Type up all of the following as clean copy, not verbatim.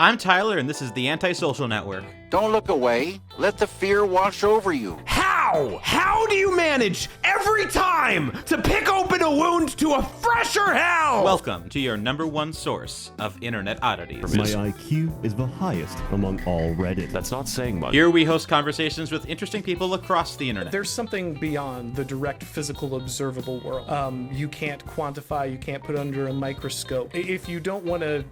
I'm Tyler, and this is the AntiSocial Network. Don't look away. Let the fear wash over you. How? How do you manage every time to pick open a wound to a fresher hell? Welcome to your number one source of internet oddities. My IQ is the highest among all Reddit. That's not saying much. Here we host conversations with interesting people across the internet. There's something beyond the direct physical observable world. You can't quantify, you can't put under a microscope. If you don't want to,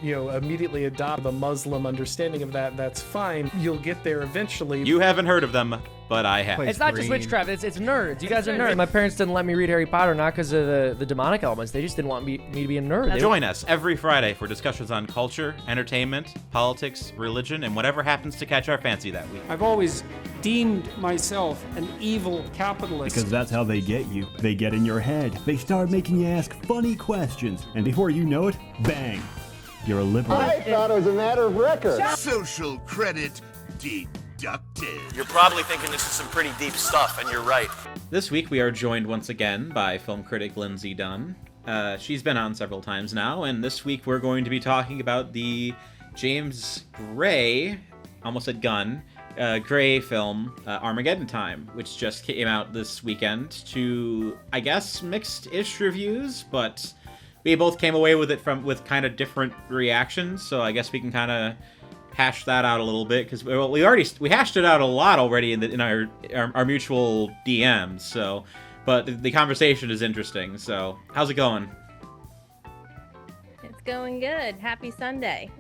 immediately adopt the Muslim understanding of that, that's fine. You'll get there eventually. You haven't heard of them, but I have. It's not just witchcraft, it's nerds. You guys are nerds. My parents didn't let me read Harry Potter, not because of the demonic elements. They just didn't want me to be a nerd. Join us every Friday for discussions on culture, entertainment, politics, religion, and whatever happens to catch our fancy that week. I've always deemed myself an evil capitalist. Because that's how they get you. They get in your head. They start making you ask funny questions. And before you know it, bang, you're a liberal. I thought it was a matter of record. Social credit deducted. You're probably thinking this is some pretty deep stuff, and you're right. This week we are joined once again by film critic Lindsey Dunn. She's been on several times now, and this week we're going to be talking about the James Gray, almost said Gunn, Gray film, Armageddon Time, which just came out this weekend to, I guess, mixed-ish reviews, but we both came away with it with kind of different reactions, so I guess we can kind of hash that out a little bit, because we hashed it out a lot already in our mutual DMs, so, but the conversation is interesting. So how's it going? It's going good. Happy Sunday.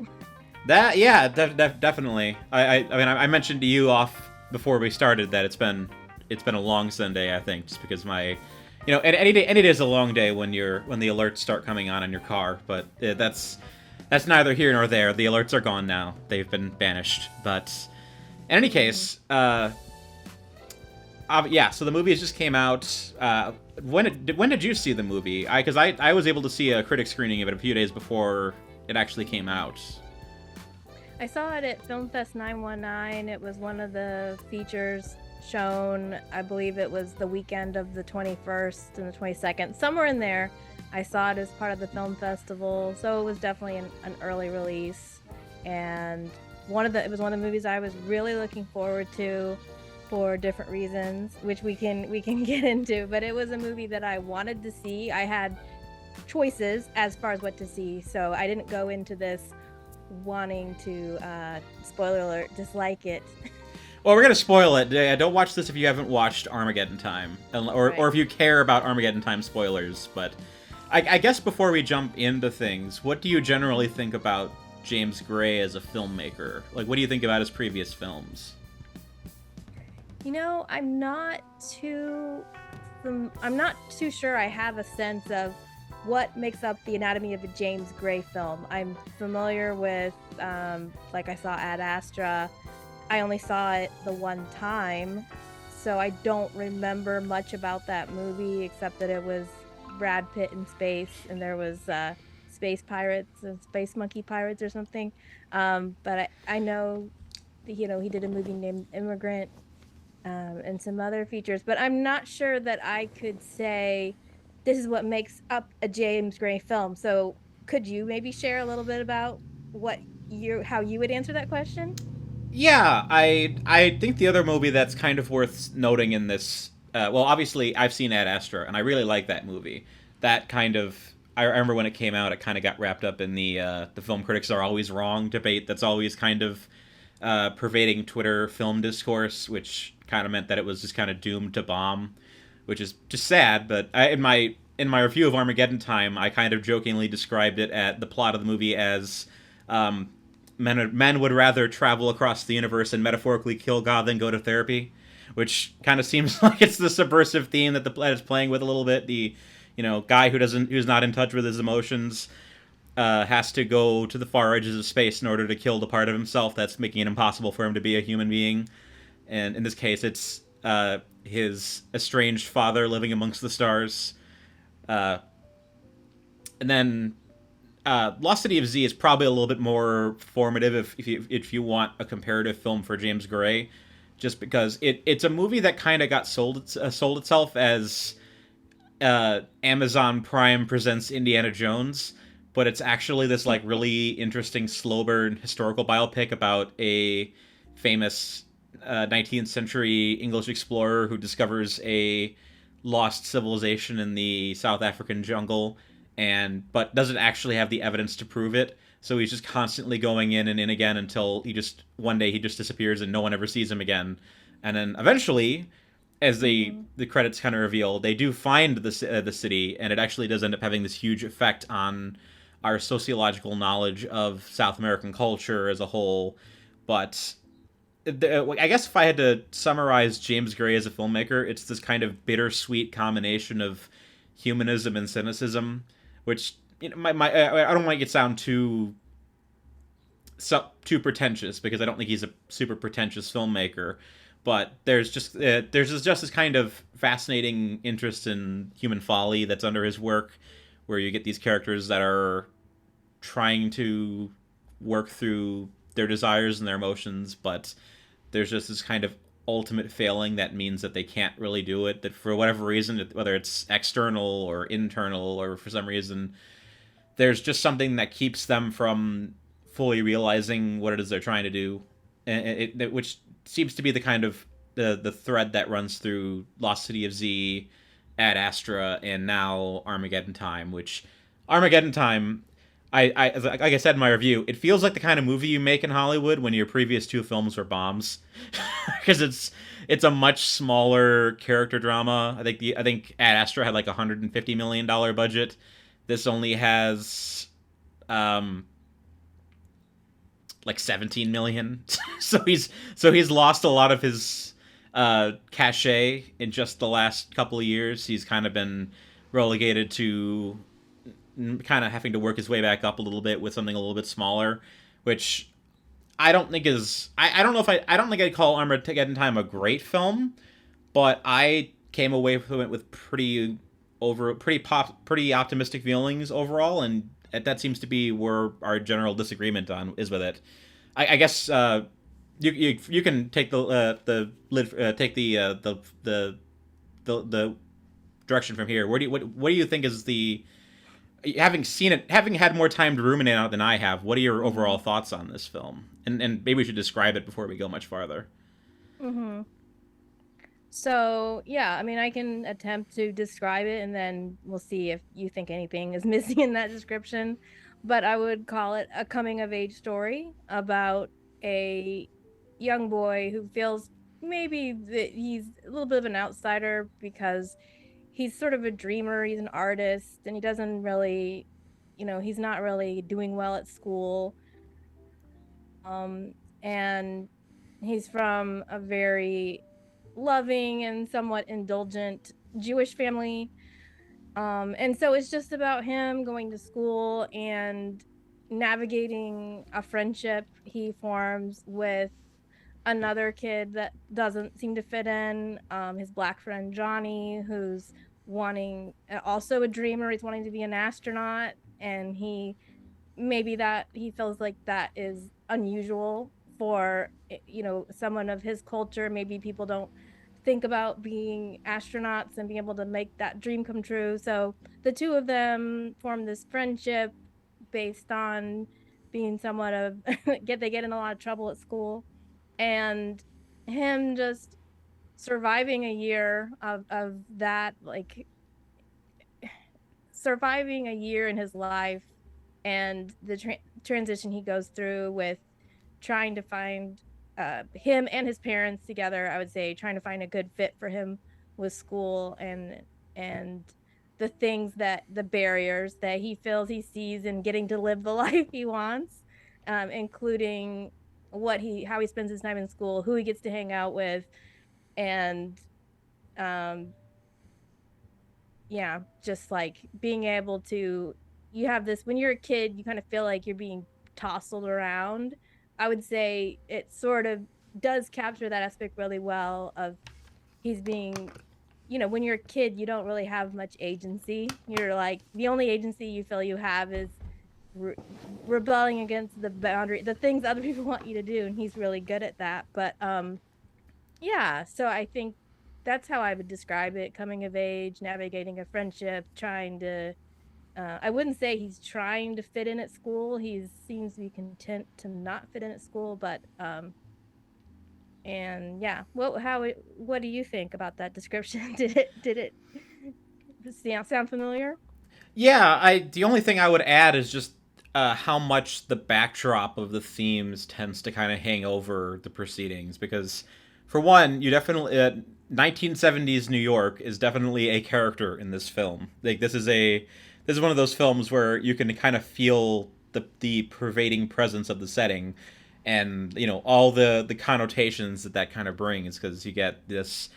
Definitely. I mentioned to you off before we started that it's been a long Sunday, I think, just because any day is a long day when the alerts start coming on in your car, but that's neither here nor there. The alerts are gone now. They've been banished. But in any case, so the movie just came out. When did you see the movie? Because I was able to see a critic screening of it a few days before it actually came out. I saw it at Film Fest 919. It was one of the features shown. I believe it was the weekend of the 21st and the 22nd, somewhere in there. I saw it as part of the film festival, so it was definitely an early release, and it was one of the movies I was really looking forward to for different reasons, which we can get into. But it was a movie that I wanted to see. I had choices as far as what to see, so I didn't go into this wanting to, spoiler alert, dislike it. Well, we're going to spoil it. Don't watch this if you haven't watched Armageddon Time, or if you care about Armageddon Time spoilers, but I guess before we jump into things, what do you generally think about James Gray as a filmmaker? Like, what do you think about his previous films? I'm not too sure I have a sense of what makes up the anatomy of a James Gray film. I'm familiar with, I saw Ad Astra. I only saw it the one time, so I don't remember much about that movie except that it was Brad Pitt in space, and there was space pirates and space monkey pirates or something. But I know, he did a movie named Immigrant and some other features. But I'm not sure that I could say this is what makes up a James Gray film. So could you maybe share a little bit about how you would answer that question? Yeah, I think the other movie that's kind of worth noting in this. Obviously, I've seen Ad Astra, and I really like that movie. That kind of, I remember when it came out, it kind of got wrapped up in the film critics are always wrong debate that's always kind of pervading Twitter film discourse, which kind of meant that it was just kind of doomed to bomb, which is just sad. But in my review of Armageddon Time, I kind of jokingly described the plot of the movie as men would rather travel across the universe and metaphorically kill God than go to therapy. Which kind of seems like it's the subversive theme that the play is playing with a little bit. The, guy who's not in touch with his emotions has to go to the far edges of space in order to kill the part of himself that's making it impossible for him to be a human being. And in this case, it's his estranged father living amongst the stars. And then Lost City of Z is probably a little bit more formative if you want a comparative film for James Gray. Just because it's a movie that kind of got sold itself as Amazon Prime presents Indiana Jones, but it's actually this like really interesting slow burn historical biopic about a famous 19th century English explorer who discovers a lost civilization in the South African jungle, but doesn't actually have the evidence to prove it. So he's just constantly going in and in again until one day he just disappears and no one ever sees him again. And then eventually, as the credits kind of reveal, they do find the city, and it actually does end up having this huge effect on our sociological knowledge of South American culture as a whole. But I guess if I had to summarize James Gray as a filmmaker, it's this kind of bittersweet combination of humanism and cynicism, which, you know, I don't want to sound too pretentious, because I don't think he's a super pretentious filmmaker. But there's just this kind of fascinating interest in human folly that's under his work, where you get these characters that are trying to work through their desires and their emotions, but there's just this kind of ultimate failing that means that they can't really do it, that for whatever reason, whether it's external or internal, or for some reason there's just something that keeps them from fully realizing what it is they're trying to do, and which seems to be the kind of the thread that runs through Lost City of Z, Ad Astra, and now Armageddon Time. Which Armageddon Time, I like I said in my review, it feels like the kind of movie you make in Hollywood when your previous two films were bombs, because it's a much smaller character drama. I think Ad Astra had like $150 million budget. This only has like 17 million. so he's lost a lot of his cachet in just the last couple of years. He's kind of been relegated to kind of having to work his way back up a little bit with something a little bit smaller, which I don't think is I don't think I'd call Armageddon Time a great film, but I came away from it with pretty optimistic feelings overall, and that seems to be where our general disagreement is with it. I guess you can take the direction from here. What do you think is having seen it, having had more time to ruminate on it than I have? What are your overall thoughts on this film? And maybe we should describe it before we go much farther. Mm-hmm. So, yeah, I mean, I can attempt to describe it, and then we'll see if you think anything is missing in that description. But I would call it a coming-of-age story about a young boy who feels maybe that he's a little bit of an outsider because he's sort of a dreamer, he's an artist, and he doesn't really, he's not really doing well at school. And he's from a very loving and somewhat indulgent Jewish family. And so it's just about him going to school and navigating a friendship he forms with another kid that doesn't seem to fit in, his black friend Johnny, who's also a dreamer. He's wanting to be an astronaut, and he feels like that is unusual for someone of his culture. Maybe people don't think about being astronauts and being able to make that dream come true. So the two of them form this friendship based on being somewhat of they get in a lot of trouble at school, and him just surviving a year of that, like surviving a year in his life, and the transition he goes through with trying to find him and his parents together. I would say trying to find a good fit for him with school, and the barriers that he feels he sees in getting to live the life he wants, including how he spends his time in school, who he gets to hang out with, and just like being able to, you have this, when you're a kid, you kind of feel like you're being tousled around. I would say it sort of does capture that aspect really well of he's being, when you're a kid, you don't really have much agency. You're like, the only agency you feel you have is rebelling against the things other people want you to do, and he's really good at that. But so I think that's how I would describe it: coming of age, navigating a friendship, trying to I wouldn't say he's trying to fit in at school. He seems to be content to not fit in at school, but and yeah, what do you think about that description? Did it sound familiar? Yeah, the only thing I would add is just how much the backdrop of the themes tends to kind of hang over the proceedings. Because, for one, you definitely 1970s New York is definitely a character in this film. Like this is one of those films where you can kind of feel the pervading presence of the setting, and all the connotations that kind of brings, because you get this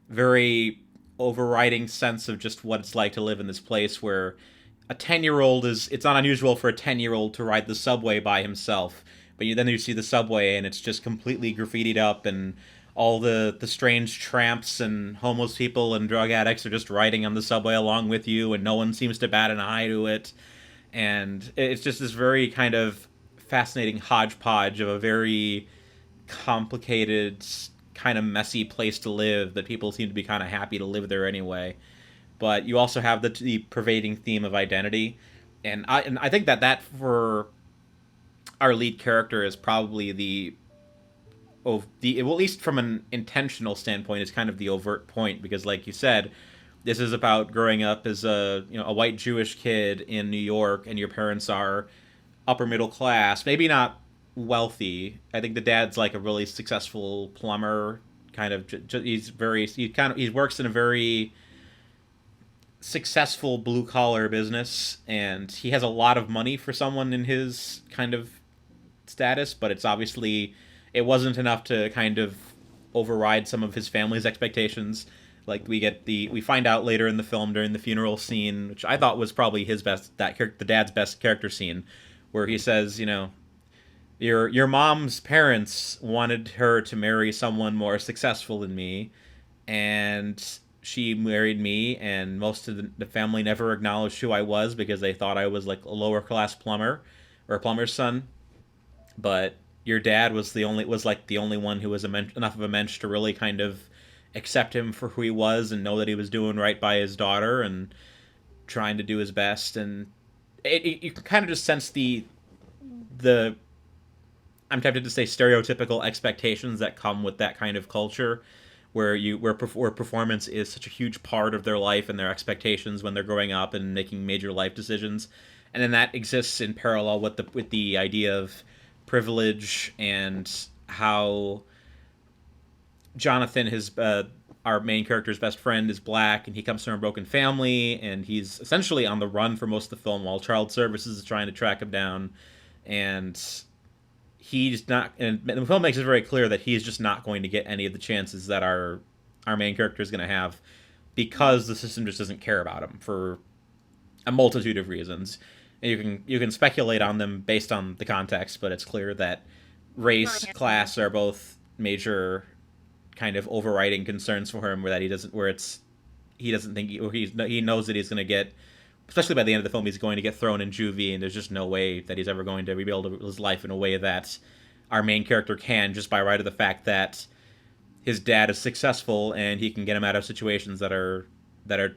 very overriding sense of just what it's like to live in this place where a 10-year-old it's not unusual for a 10-year-old to ride the subway by himself, but then you see the subway and it's just completely graffitied up, and all the strange tramps and homeless people and drug addicts are just riding on the subway along with you, and no one seems to bat an eye to it. And it's just this very kind of fascinating hodgepodge of a very complicated, kind of messy place to live that people seem to be kind of happy to live there anyway. But you also have the pervading theme of identity, and I think that for our lead character is probably well, at least from an intentional standpoint, is kind of the overt point, because like you said, this is about growing up as a white Jewish kid in New York, and your parents are upper middle class, maybe not wealthy. I think the dad's like a really successful plumber, kind of. He works in a very successful blue collar business, and he has a lot of money for someone in his kind of status, but it wasn't enough to kind of override some of his family's expectations. Like we find out later in the film during the funeral scene, which I thought was probably the dad's best character scene, where he says, your mom's parents wanted her to marry someone more successful than me, and she married me, and most of the family never acknowledged who I was because they thought I was like a lower class plumber or a plumber's son. But your dad was the only one who was enough of a mensch to really kind of accept him for who he was and know that he was doing right by his daughter and trying to do his best. And you can kind of just sense the I'm tempted to say stereotypical expectations that come with that kind of culture, where performance is such a huge part of their life and their expectations when they're growing up and making major life decisions. And then that exists in parallel with the idea of privilege, and how Jonathan, our main character's best friend, is black, and he comes from a broken family, and he's essentially on the run for most of the film while Child Services is trying to track him down. And he's not, and the film makes it very clear that he's just not going to get any of the chances that our main character is going to have, because the system just doesn't care about him for a multitude of reasons. And you can speculate on them based on the context, but it's clear that race, class are both major kind of overriding concerns for him, he knows that he's going to get, especially by the end of the film, he's going to get thrown in juvie, and there's just no way that he's ever going to rebuild his life in a way that our main character can, just by right of the fact that his dad is successful and he can get him out of situations that are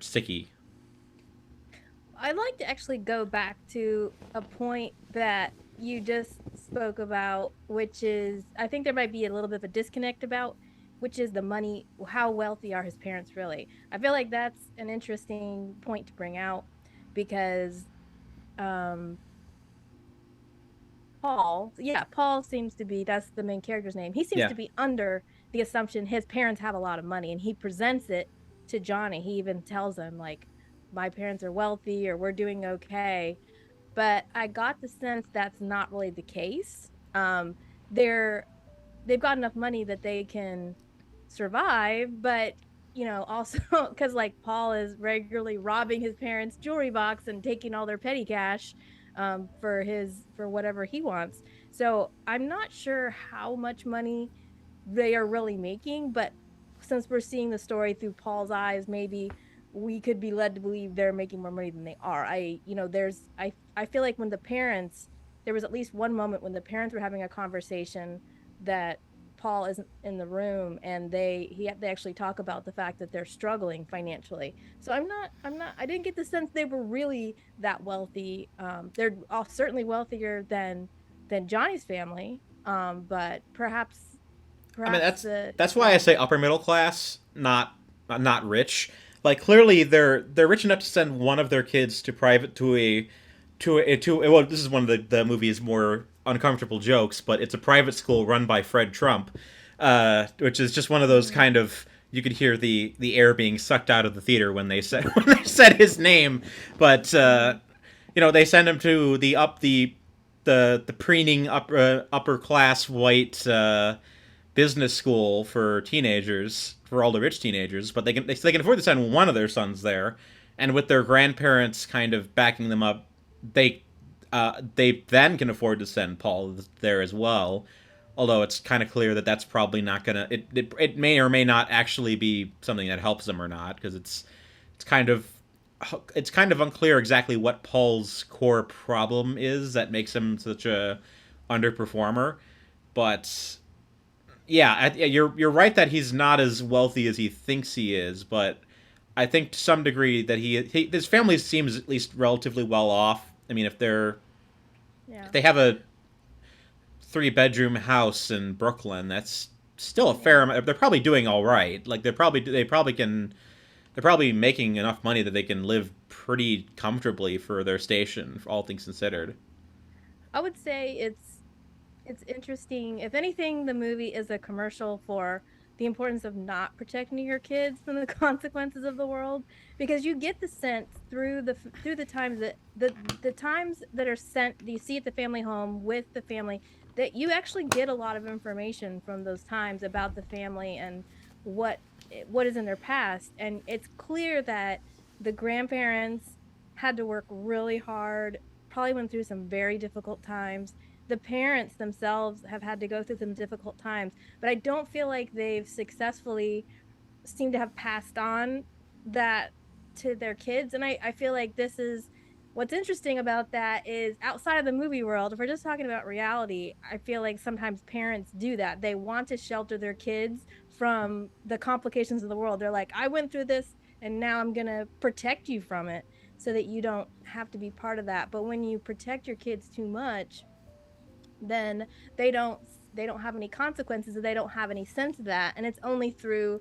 sticky. I'd like to actually go back to a point that you just spoke about, which is, I think there might be a little bit of a disconnect about, which is the money. How wealthy are his parents really? I feel like that's an interesting point to bring out, because Paul seems to be, that's the main character's name. He seems to be under the assumption his parents have a lot of money, and he presents it to Johnny. He even tells him, like, my parents are wealthy, or we're doing okay. But I got the sense that's not really the case. They've got enough money that they can survive, but also because like Paul is regularly robbing his parents' jewelry box and taking all their petty cash for whatever he wants. So I'm not sure how much money they are really making, but since we're seeing the story through Paul's eyes, maybe we could be led to believe they're making more money than they are. I feel like there was at least one moment when the parents were having a conversation that Paul isn't in the room, and they actually talk about the fact that they're struggling financially. So I didn't get the sense they were really that wealthy. They're all certainly wealthier than Johnny's family. But I mean, perhaps the that's why I say upper middle class, not rich. Like clearly they're rich enough to send one of their kids to private to well, this is one of the movie's more uncomfortable jokes, but it's a private school run by Fred Trump, which is just one of those kind of, you could hear the air being sucked out of the theater when they said his name, but they send him to the preening upper class white business school for teenagers, for all the rich teenagers, but they can afford to send one of their sons there, and with their grandparents kind of backing them up, they then can afford to send Paul there as well. Although it's kind of clear that that's probably not gonna, it may or may not actually be something that helps them or not, because it's kind of unclear exactly what Paul's core problem is that makes him such a underperformer. But yeah, you're right that he's not as wealthy as he thinks he is, but I think to some degree that his family seems at least relatively well off. I mean, if they have a 3-bedroom house in Brooklyn, that's still a fair amount. They're probably doing all right. Like they're probably making enough money that they can live pretty comfortably for their station, all things considered. I would say it's interesting. If anything, the movie is a commercial for the importance of not protecting your kids from the consequences of the world, because you get the sense through the times that the times that are sent that you see at the family home with the family, that you actually get a lot of information from those times about the family and what is in their past. And it's clear that the grandparents had to work really hard, probably went through some very difficult times. The parents themselves have had to go through some difficult times, but I don't feel like they've successfully seemed to have passed on that to their kids. And I feel like this is what's interesting about that is, outside of the movie world, if we're just talking about reality, I feel like sometimes parents do that. They want to shelter their kids from the complications of the world. They're like, I went through this and now I'm gonna protect you from it so that you don't have to be part of that. But when you protect your kids too much, then they don't have any consequences, and they don't have any sense of that. And it's only through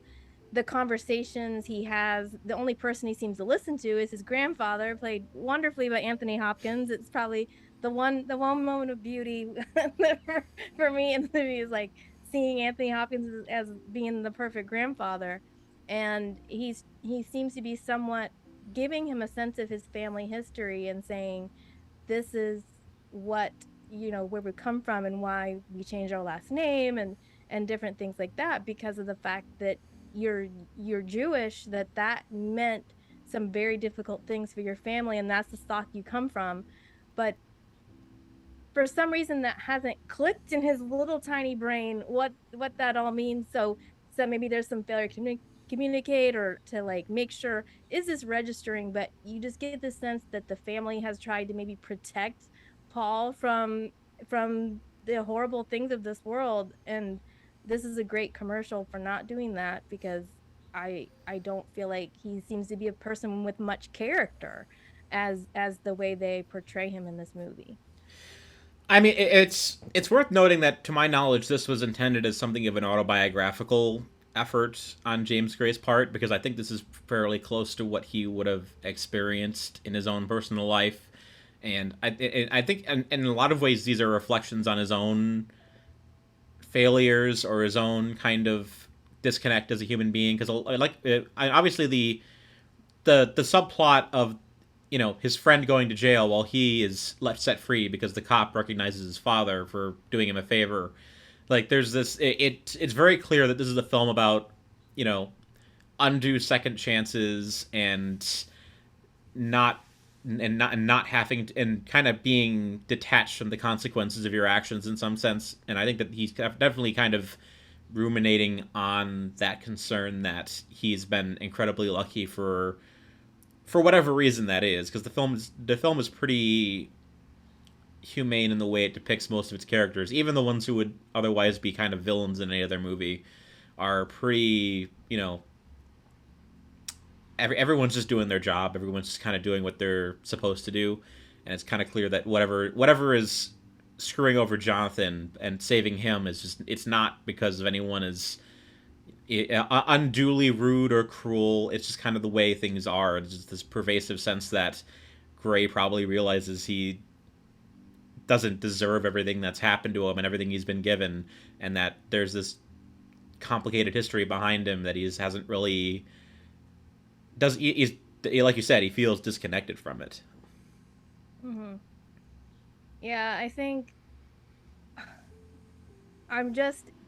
the conversations he has, the only person he seems to listen to is his grandfather, played wonderfully by Anthony Hopkins. It's probably the one moment of beauty for me in the movie, is like seeing Anthony Hopkins as being the perfect grandfather. And he seems to be somewhat giving him a sense of his family history and saying, this is what, where we come from and why we changed our last name and different things like that, because of the fact that you're Jewish, that meant some very difficult things for your family, and that's the stock you come from. But for some reason that hasn't clicked in his little tiny brain what that all means. So maybe there's some failure to communicate or to like make sure, is this registering? But you just get the sense that the family has tried to maybe protect Paul from the horrible things of this world, and this is a great commercial for not doing that, because I don't feel like he seems to be a person with much character as the way they portray him in this movie. I mean, it's worth noting that, to my knowledge, this was intended as something of an autobiographical effort on James Gray's part, because I think this is fairly close to what he would have experienced in his own personal life. And I think in a lot of ways these are reflections on his own failures or his own kind of disconnect as a human being. Because obviously the subplot of his friend going to jail while he is left set free because the cop recognizes his father for doing him a favor. Like there's this, it's very clear that this is a film about undue second chances and not having and kind of being detached from the consequences of your actions in some sense. And I think that he's definitely kind of ruminating on that concern that he's been incredibly lucky for whatever reason that is, because the film is pretty humane in the way it depicts most of its characters. Even the ones who would otherwise be kind of villains in any other movie are pretty, everyone's just doing their job. Everyone's just kind of doing what they're supposed to do, and it's kind of clear that whatever is screwing over Jonathan and saving him is just, it's not because of anyone is unduly rude or cruel. It's just kind of the way things are. It's just this pervasive sense that Gray probably realizes he doesn't deserve everything that's happened to him and everything he's been given, and that there's this complicated history behind him that hasn't really he's like you said, he feels disconnected from it. Mm-hmm. Yeah, I think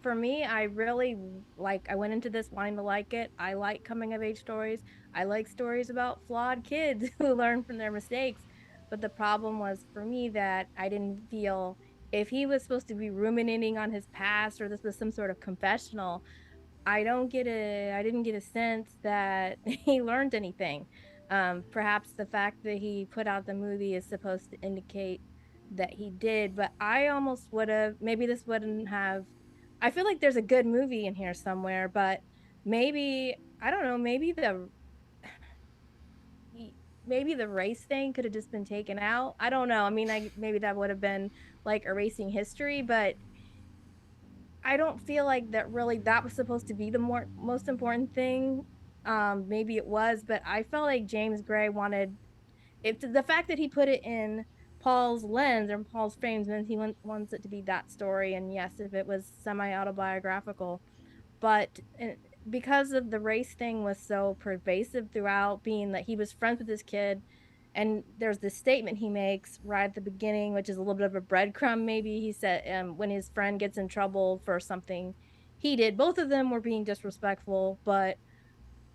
for me, I really I went into this wanting to like it. I like coming of age stories. I like stories about flawed kids who learn from their mistakes. But the problem was for me that I didn't feel, if he was supposed to be ruminating on his past or this was some sort of confessional, I didn't get a sense that he learned anything. Perhaps the fact that he put out the movie is supposed to indicate that he did, but I almost would have, maybe this wouldn't have, I feel like there's a good movie in here somewhere, but maybe, I don't know, maybe the race thing could have just been taken out. I don't know. I mean, maybe that would have been like erasing history, but I don't feel like that was supposed to be the most important thing. Maybe it was, but I felt like James Gray wanted, if the fact that he put it in Paul's lens or Paul's frames means he wants it to be that story. And yes, if it was semi-autobiographical, but because of the race thing was so pervasive throughout, being that he was friends with this kid, and there's this statement he makes right at the beginning, which is a little bit of a breadcrumb. Maybe he said when his friend gets in trouble for something he did, both of them were being disrespectful, but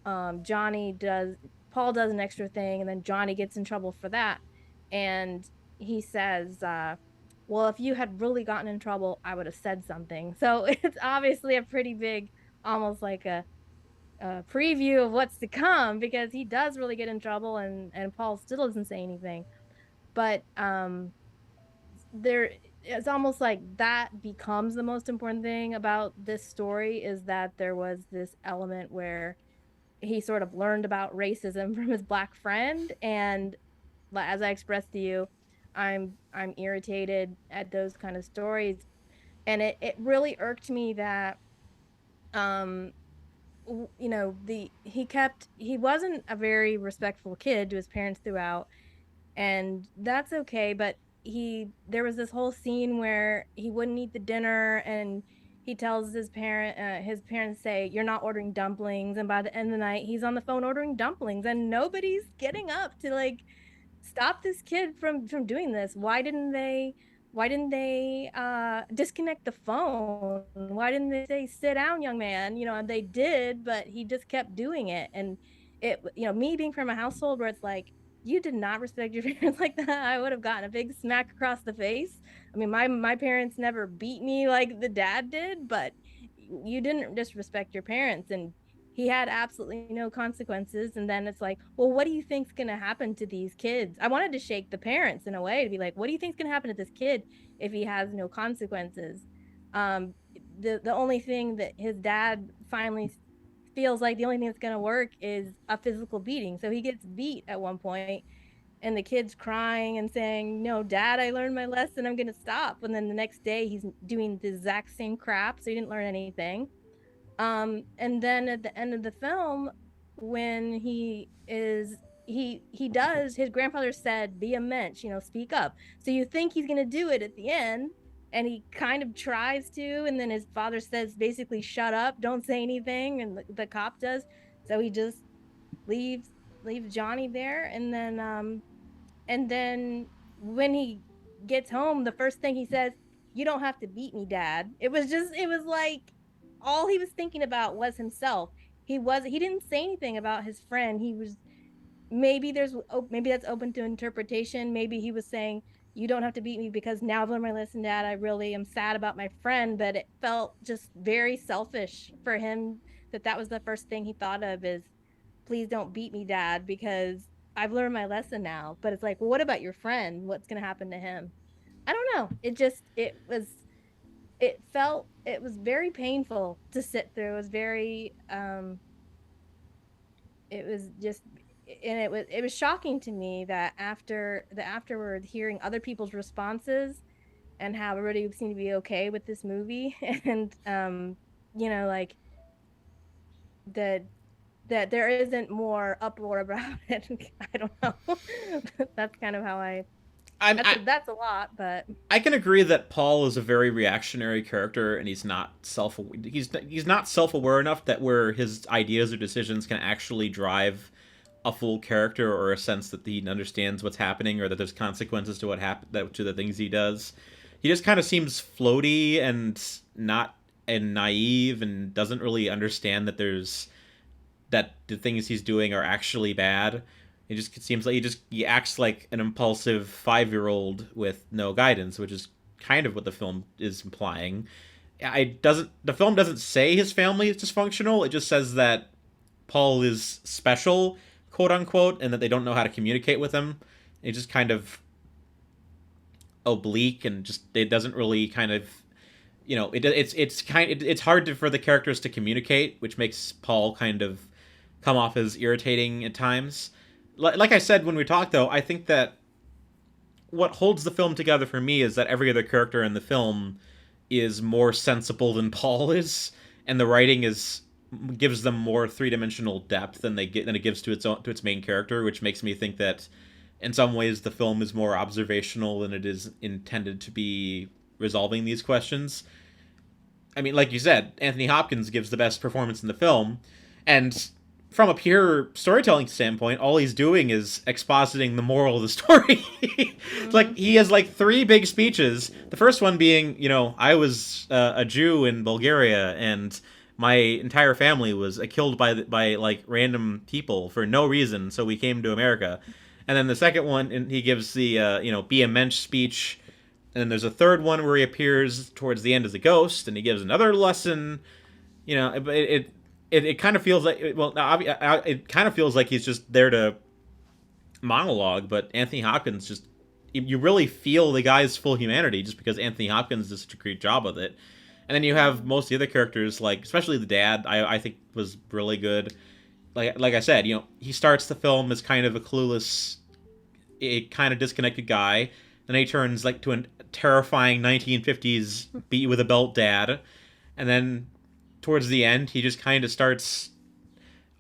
Paul does an extra thing, and then Johnny gets in trouble for that, and he says, well, if you had really gotten in trouble, I would have said something. So it's obviously a pretty big, almost like a preview of what's to come, because he does really get in trouble, and Paul still doesn't say anything. But it's almost like that becomes the most important thing about this story, is that there was this element where he sort of learned about racism from his black friend. And as I expressed to you, I'm irritated at those kind of stories, and it really irked me that he wasn't a very respectful kid to his parents throughout, and that's okay, but there was this whole scene where he wouldn't eat the dinner, and he tells his parents say, you're not ordering dumplings, and by the end of the night he's on the phone ordering dumplings, and nobody's getting up to stop this kid from doing this. Why didn't they disconnect the phone? Why didn't they say, sit down, young man? And they did, but he just kept doing it. And me being from a household where it's like, you did not respect your parents like that, I would have gotten a big smack across the face. I mean, my parents never beat me like the dad did, but you didn't disrespect your parents. And he had absolutely no consequences. And then it's like, well, what do you think's going to happen to these kids? I wanted to shake the parents in a way, to be like, what do you think's going to happen to this kid if he has no consequences? The only thing that his dad finally feels like the only thing that's going to work is a physical beating. So he gets beat at one point, and the kid's crying and saying, no, Dad, I learned my lesson, I'm going to stop. And then the next day he's doing the exact same crap. So he didn't learn anything. And then at the end of the film, when his grandfather said, be a mensch, speak up. So you think he's going to do it at the end, and he kind of tries to, and then his father says, basically, shut up, don't say anything, and the cop does. So he just leaves Johnny there, and then when he gets home, the first thing he says, you don't have to beat me, Dad. It was like all he was thinking about was himself. He didn't say anything about his friend. Maybe that's open to interpretation. Maybe he was saying, you don't have to beat me because now I've learned my lesson, Dad. I really am sad about my friend. But it felt just very selfish for him that was the first thing he thought of, is please don't beat me, Dad, because I've learned my lesson now. But it's like, well, what about your friend? What's going to happen to him? I don't know. It was very painful to sit through. It was very it was just and it was shocking to me that afterward hearing other people's responses and how everybody seemed to be okay with this movie and like that there isn't more uproar about it. I don't know. That's kind of how that's a lot, but I can agree that Paul is a very reactionary character, and he's not self-aware enough that where his ideas or decisions can actually drive a full character or a sense that he understands what's happening or that there's consequences to to the things he does. He just kind of seems floaty and naive and doesn't really understand that the things he's doing are actually bad. It just seems like he acts like an impulsive 5-year-old with no guidance, which is kind of what the film is implying. The film doesn't say his family is dysfunctional. It just says that Paul is special, quote unquote, and that they don't know how to communicate with him. It's just kind of oblique and just it doesn't really kind of it's hard for the characters to communicate, which makes Paul kind of come off as irritating at times. Like I said when we talked, though, I think that what holds the film together for me is that every other character in the film is more sensible than Paul is, and the writing gives them more three-dimensional depth than it gives to its main character, which makes me think that in some ways the film is more observational than it is intended to be resolving these questions. I mean, like you said, Anthony Hopkins gives the best performance in the film, and from a pure storytelling standpoint, all he's doing is expositing the moral of the story. It's like he has like 3 big speeches. The first one being, I was a Jew in Bulgaria and my entire family was killed by like random people for no reason, so we came to America. And then the second one, and he gives the be a mensch speech. And then there's a third one where he appears towards the end as a ghost, and he gives another lesson. It kind of feels like it kind of feels like he's just there to monologue, but Anthony Hopkins you really feel the guy's full humanity just because Anthony Hopkins does such a great job with it. And then you have most of the other characters, like especially the dad, I think was really good. Like I said, he starts the film as kind of a clueless, kind of disconnected guy. Then he turns like to a terrifying 1950s beat you with a belt dad, and then towards the end, he just kind of starts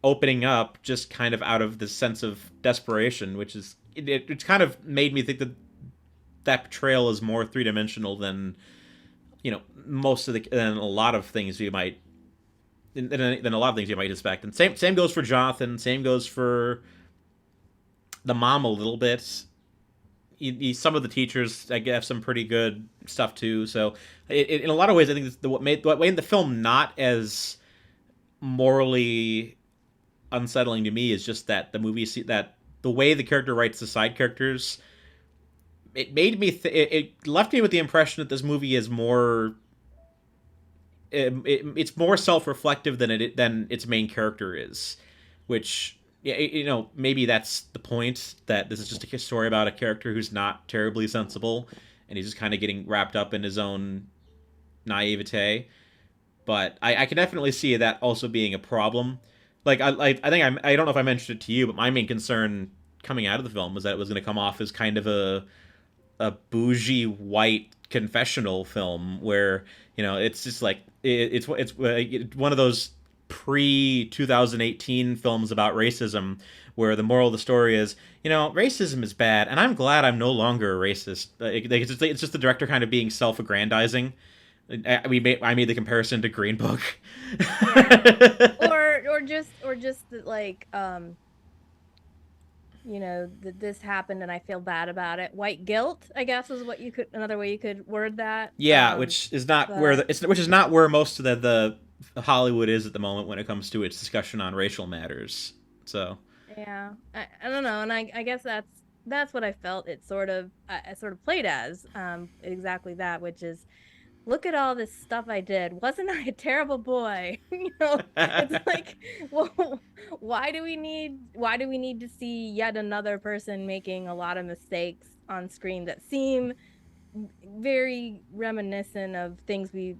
opening up just kind of out of this sense of desperation, which is, it's kind of made me think that portrayal is more three-dimensional than, than a lot of things you might expect. And same goes for Jonathan, same goes for the mom a little bit. Some of the teachers have some pretty good stuff too. So, in a lot of ways, I think what made the film not as morally unsettling to me is just that that the way the character writes the side characters. It made me. It left me with the impression that this movie is more. It's more self-reflective than its main character is, which. Yeah, maybe that's the point, that this is just a story about a character who's not terribly sensible, and he's just kind of getting wrapped up in his own naivete. But I can definitely see that also being a problem. Like, I think I don't know if I mentioned it to you, but my main concern coming out of the film was that it was going to come off as kind of a bougie white confessional film where, it's just like, it's one of those pre-2018 films about racism where the moral of the story is, racism is bad, and I'm glad I'm no longer a racist. It's just the director kind of being self-aggrandizing. I made the comparison to Green Book. or just like that this happened and I feel bad about it. White guilt, I guess, is another way you could word that. Yeah, which is not where most of the Hollywood is at the moment when it comes to its discussion on racial matters. So yeah, I don't know, and I guess that's what I felt it sort of played as, exactly that, which is, look at all this stuff I did. Wasn't I a terrible boy? It's like, well, why do we need to see yet another person making a lot of mistakes on screen that seem very reminiscent of things we've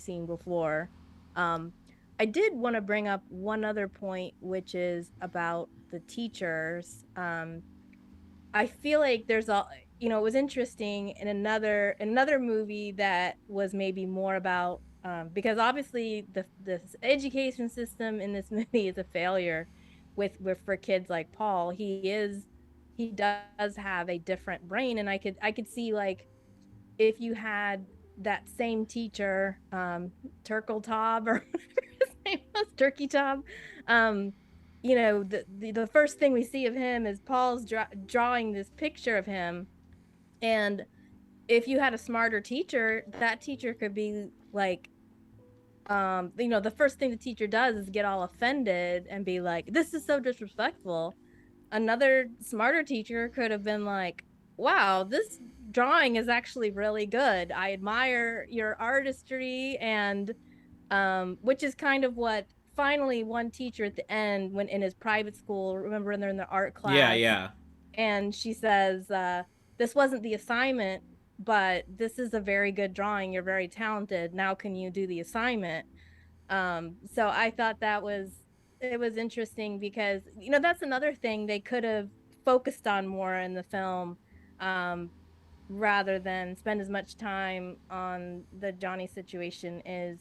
seen before. I did want to bring up one other point, which is about the teachers. I feel like there's a, it was interesting in another movie that was maybe more about, because obviously the education system in this movie is a failure with for kids like Paul. He does have a different brain, and I could see, like, if you had that same teacher, Turkle Tob, or whatever his name was, Turkey Tob, the first thing we see of him is Paul's drawing this picture of him, and if you had a smarter teacher, that teacher could be like, the first thing the teacher does is get all offended and be like, "This is so disrespectful." Another smarter teacher could have been like, "Wow, this drawing is actually really good. I admire your artistry," and which is kind of what finally one teacher at the end, when in his private school, remember when they're in the art class? Yeah. And she says, "This wasn't the assignment, but this is a very good drawing. You're very talented. Now can you do the assignment?" So I thought it was interesting, because that's another thing they could have focused on more in the film, rather than spend as much time on the Johnny situation, is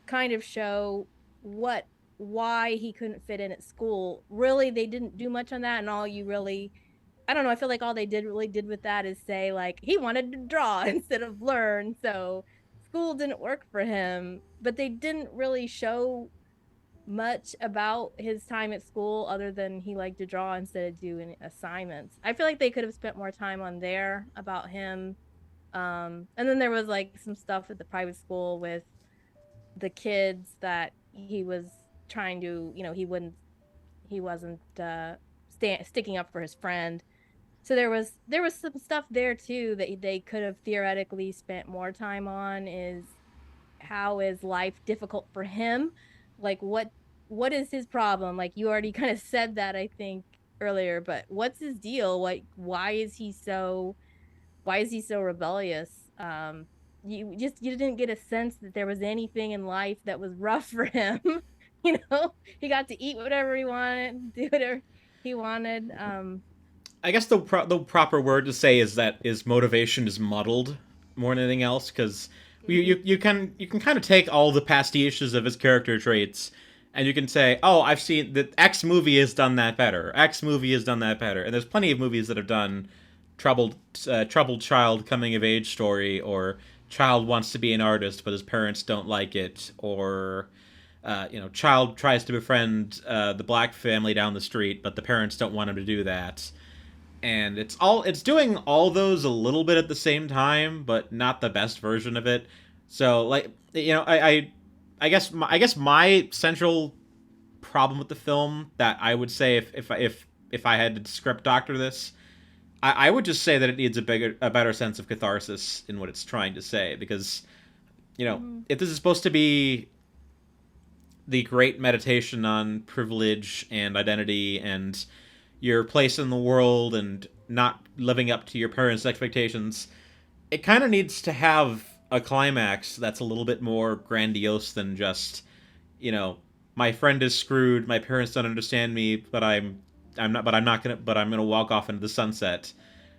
kind of show why he couldn't fit in at school. Really, they didn't do much on that, and I don't know, I feel like all they really did with that is say, like, he wanted to draw instead of learn, so school didn't work for him. But they didn't really show much about his time at school, other than he liked to draw instead of doing assignments. I feel like they could have spent more time on there about him. And then there was like some stuff at the private school with the kids that he was trying to, he wasn't sticking up for his friend. So there was some stuff there too that they could have theoretically spent more time on. Is how is life difficult for him? Like, what is his problem? Like, you already kind of said that, I think, earlier, but what's his deal? Like, why is he so rebellious? You didn't get a sense that there was anything in life that was rough for him. He got to eat whatever he wanted, do whatever he wanted. I guess the proper word to say is that his motivation is muddled more than anything else, because you can kind of take all the pastiches of his character traits, and you can say, "Oh, I've seen that X movie has done that better. X movie has done that better." And there's plenty of movies that have done troubled child coming of age story, or child wants to be an artist but his parents don't like it, or child tries to befriend the black family down the street but the parents don't want him to do that. And it's doing all those a little bit at the same time, but not the best version of it. So, like, I guess my central problem with the film, that I would say, if I had to script doctor this, I would just say that it needs a better sense of catharsis in what it's trying to say, because if this is supposed to be the great meditation on privilege and identity and your place in the world and not living up to your parents' expectations, it kind of needs to have a climax that's a little bit more grandiose than just, my friend is screwed, my parents don't understand me, but I'm gonna walk off into the sunset,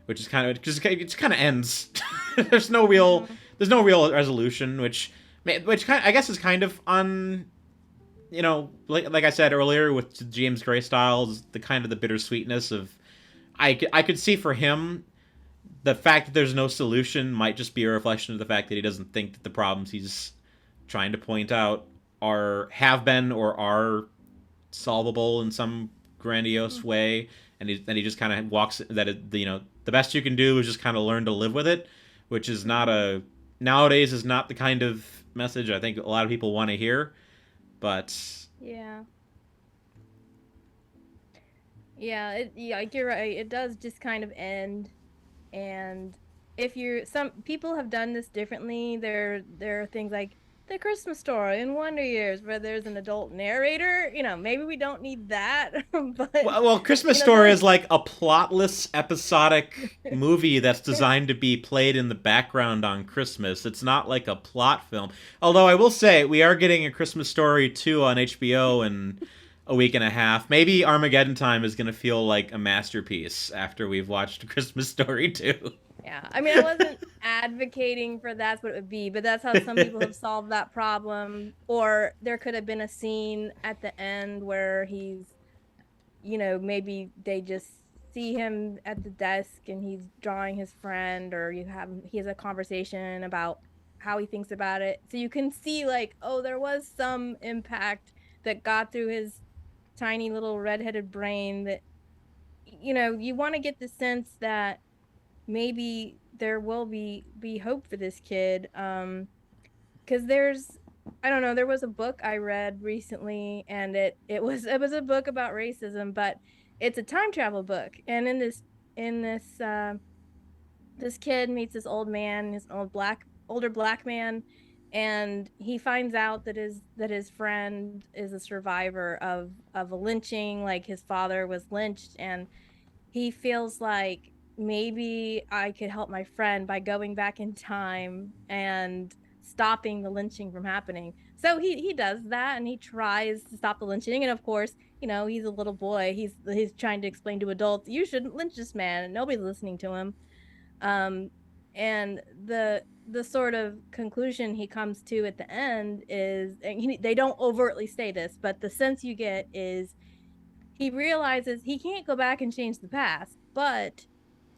which is kind of, because it kind of ends. There's no real resolution, which I guess is kind of on. Like I said earlier, with James Gray Styles, the kind of the bittersweetness of, I could see for him, the fact that there's no solution might just be a reflection of the fact that he doesn't think that the problems he's trying to point out have been or are solvable in some grandiose way, and he just kind of walks that the best you can do is just kind of learn to live with it, which is nowadays is not the kind of message I think a lot of people want to hear. But yeah, like, you're right. It does just kind of end, and some people have done this differently. There are things like the Christmas Story in Wonder Years, where there's an adult narrator. Maybe we don't need that, but well, Christmas Story is like a plotless episodic movie that's designed to be played in the background on Christmas. It's not like a plot film. Although I will say we are getting a Christmas Story 2 on HBO in a week and a half. Maybe Armageddon Time is going to feel like a masterpiece after we've watched Christmas Story 2. Yeah, I mean, I wasn't advocating for that's what it would be, but that's how some people have solved that problem. Or there could have been a scene at the end where he's, maybe they just see him at the desk and he's drawing his friend, or he has a conversation about how he thinks about it. So you can see like, oh, there was some impact that got through his tiny little redheaded brain that, you want to get the sense that maybe there will be hope for this kid, because I don't know, there was a book I read recently, and it was a book about racism, but it's a time travel book, and in this this kid meets this old man, this older black man, and he finds out that his friend is a survivor of a lynching, like his father was lynched, and he feels like maybe I could help my friend by going back in time and stopping the lynching from happening. So he does that, and he tries to stop the lynching. And of course, he's a little boy. He's trying to explain to adults, you shouldn't lynch this man, and nobody's listening to him. And the sort of conclusion he comes to at the end is, and they don't overtly say this, but the sense you get is he realizes he can't go back and change the past, but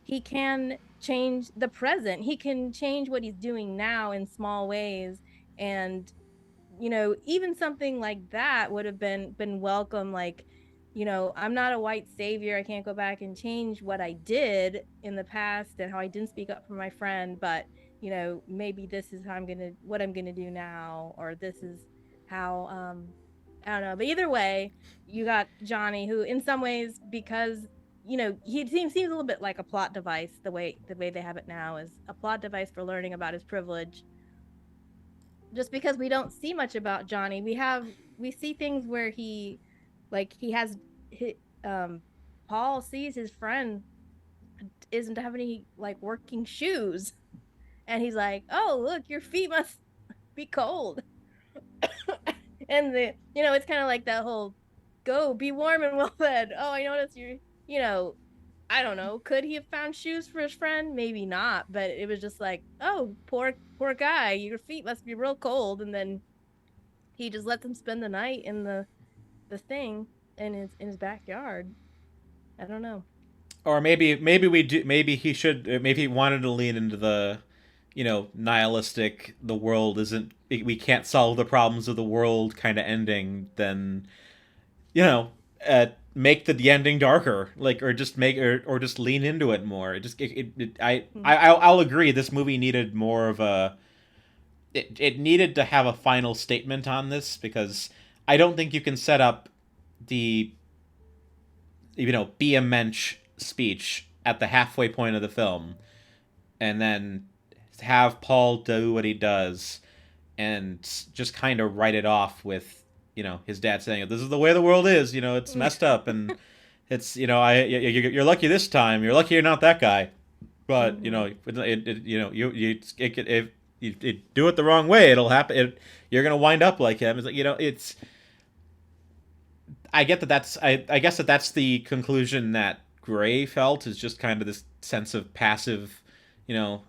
he can change the present. He can change what he's doing now in small ways. And, even something like that would have been welcome. Like, I'm not a white savior. I can't go back and change what I did in the past and how I didn't speak up for my friend. But, maybe this is what I'm going to do now, or this is how, I don't know. But either way, you got Johnny, who in some ways, because he seems a little bit like a plot device. The way they have it now is a plot device for learning about his privilege. Just because we don't see much about Johnny, we see things where Paul sees his friend isn't have any like working shoes, and he's like, "Oh, look, your feet must be cold." And it's kind of like that whole, "Go, be warm and well fed." Oh, I noticed you're. I don't know. Could he have found shoes for his friend? Maybe not. But it was just like, oh, poor guy. Your feet must be real cold. And then he just lets him spend the night in the thing in his backyard. I don't know. Or maybe we do. Maybe he should. Maybe he wanted to lean into the, nihilistic. The world isn't. We can't solve the problems of the world kind of ending. Then, make the ending darker, like, or just just lean into it more. I'll agree. This movie needed more of a. It needed to have a final statement on this, because I don't think you can set up the. Be a mensch speech at the halfway point of the film, and then have Paul do what he does, and just kind of write it off with. His dad saying, "This is the way the world is. It's messed up, and it's you're lucky this time. You're lucky you're not that guy, but you do it the wrong way, it'll happen. You're gonna wind up like him." It's like it's. I get that. I guess that's the conclusion that Gray felt, is just kind of this sense of passive, a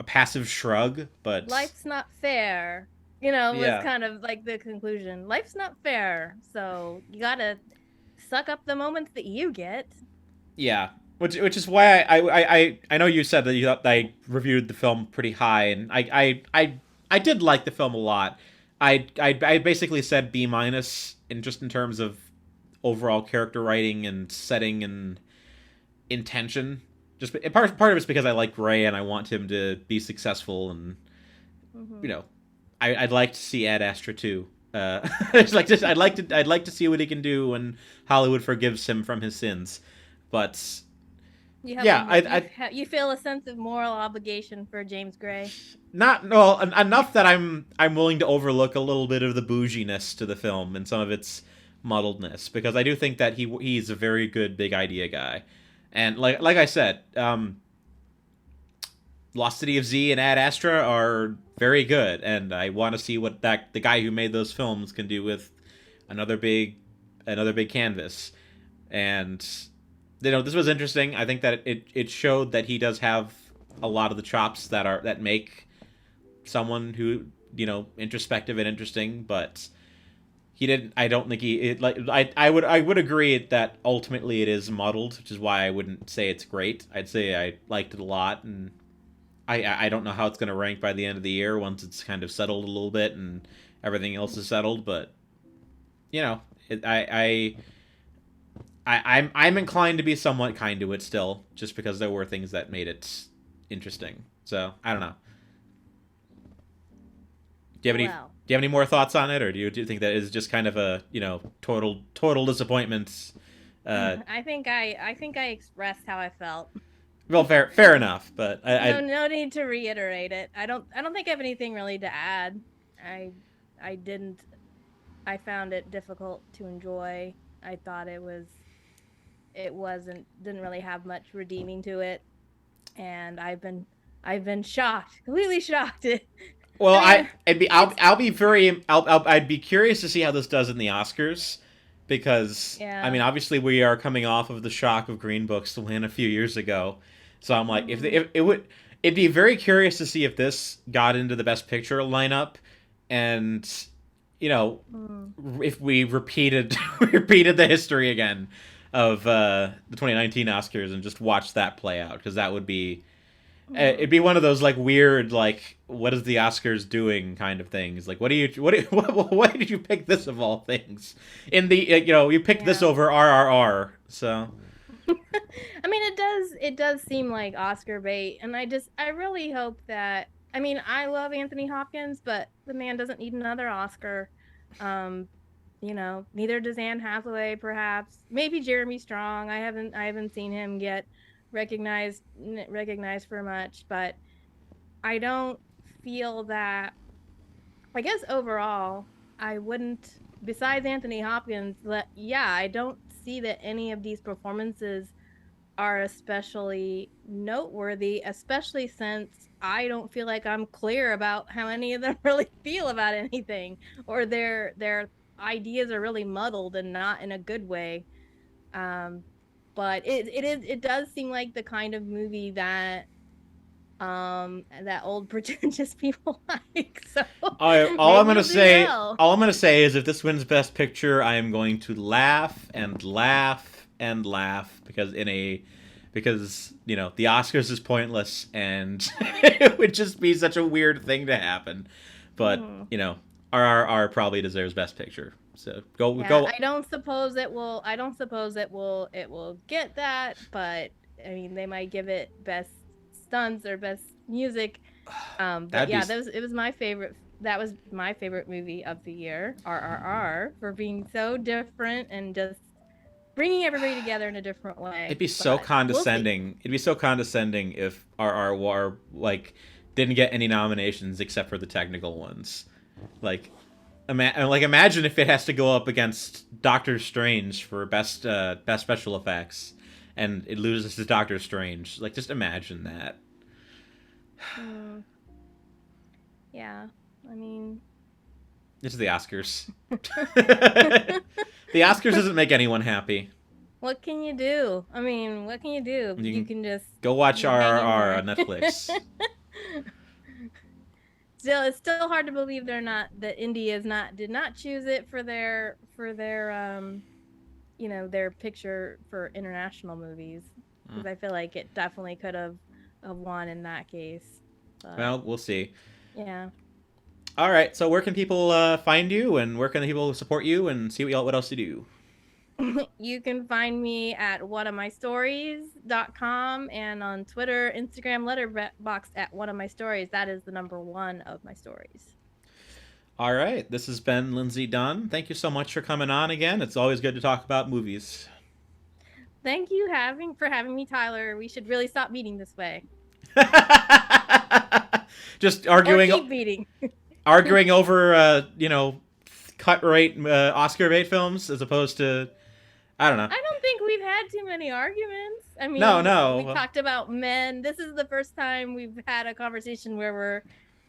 passive shrug. But life's not fair. Was kind of like the conclusion. Life's not fair, so you gotta suck up the moments that you get. Yeah, which is why I know you said that I reviewed the film pretty high, and I did like the film a lot. I basically said B-, in terms of overall character writing and setting and intention. Just part of it's because I like Gray and I want him to be successful, and I'd like to see Ad Astra too. I'd like to see what he can do when Hollywood forgives him from his sins. But You have Yeah, you feel a sense of moral obligation for James Gray. not well enough that I'm willing to overlook a little bit of the bouginess to the film and some of its muddledness, because I do think that he's a very good big idea guy, and like I said, Lost City of Z and Ad Astra are very good, and I want to see what the guy who made those films can do with another big canvas. And this was interesting. I think that it showed that he does have a lot of the chops that make someone who introspective and interesting, but he didn't. I don't think I would agree that ultimately it is muddled, which is why I wouldn't say it's great. I'd say I liked it a lot, and I don't know how it's going to rank by the end of the year once it's kind of settled a little bit and everything else is settled. But I'm inclined to be somewhat kind to it still, just because there were things that made it interesting. So I don't know. Do you have any more thoughts on it, or do you think that is just kind of a total disappointment? I think I expressed how I felt. Well, fair enough, but no need to reiterate it. I don't think I have anything really to add. I found it difficult to enjoy. I thought didn't really have much redeeming to it, and I've been shocked, completely shocked. Well, I'd be curious to see how this does in the Oscars, because I mean, obviously we are coming off of the shock of Green Book's to win a few years ago. So I'm like, it'd be very curious to see if this got into the Best Picture lineup, and if we repeated the history again of the 2019 Oscars and just watch that play out, because that would be it'd be one of those like weird, like, what is the Oscars doing kind of things. Like, why did you pick this of all things? In the you picked this over RRR. So I mean, it does seem like Oscar bait, and I really hope that, I mean, I love Anthony Hopkins, but the man doesn't need another Oscar. Neither does Anne Hathaway, perhaps. Maybe Jeremy Strong. I haven't seen him get recognized for much, but I don't feel that. I guess overall, I wouldn't. Besides Anthony Hopkins, I don't see that any of these performances are especially noteworthy, especially since I don't feel like I'm clear about how any of them really feel about anything, or their ideas are really muddled and not in a good way. But it does seem like the kind of movie that old pretentious people like. So all I'm gonna say is, if this wins Best Picture, I am going to laugh and laugh and laugh, because the Oscars is pointless, and it would just be such a weird thing to happen. But RRR probably deserves Best Picture. So go. I don't suppose it will. It will get that, but I mean, they might give it Best Stunts or Best Music. But it was my favorite. That was my favorite movie of the year, RRR, for being so different and just bringing everybody together in a different way. It'd be so condescending. It'd be so condescending if RRR didn't get any nominations except for the technical ones. Imagine if it has to go up against Doctor Strange for best special effects, and it loses to Doctor Strange. Like, just imagine that. Yeah, I mean, it's the Oscars. The Oscars doesn't make anyone happy. What can you do? I mean, what can you do? You can just go watch RRR on Netflix. Still, it's still hard to believe that India did not choose it for their their picture for international movies, because I feel like it definitely could have won in that case. But, well, we'll see. Yeah. All right. So where can people find you, and where can people support you and see what else you do? You can find me at oneofmystories.com, and on Twitter, Instagram, Letterboxd at oneofmystories. That is the number one of my stories. All right. This has been Lindsey Dunn. Thank you so much for coming on again. It's always good to talk about movies. thank you for having me, Tyler. We should really stop meeting this way. Just arguing. Or keep meeting. Arguing over, cut rate Oscar bait films as opposed to, I don't know. I don't think we've had too many arguments. I mean, no. We talked about men. This is the first time we've had a conversation where we're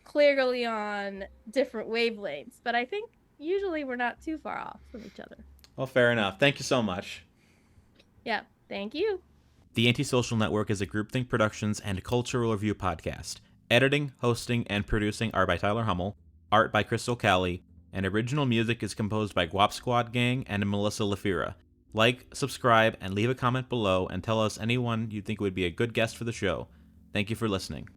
clearly on different wavelengths. But I think usually we're not too far off from each other. Well, fair enough. Thank you so much. Yeah, thank you. The AntiSocial Network is a Groupthink Productions and cultural review podcast. Editing, hosting, and producing are by Tyler Hummel. Art by Crystal Cali, and original music is composed by Guap Squad Gang and Melissa Lafira. Like, subscribe, and leave a comment below and tell us anyone you think would be a good guest for the show. Thank you for listening.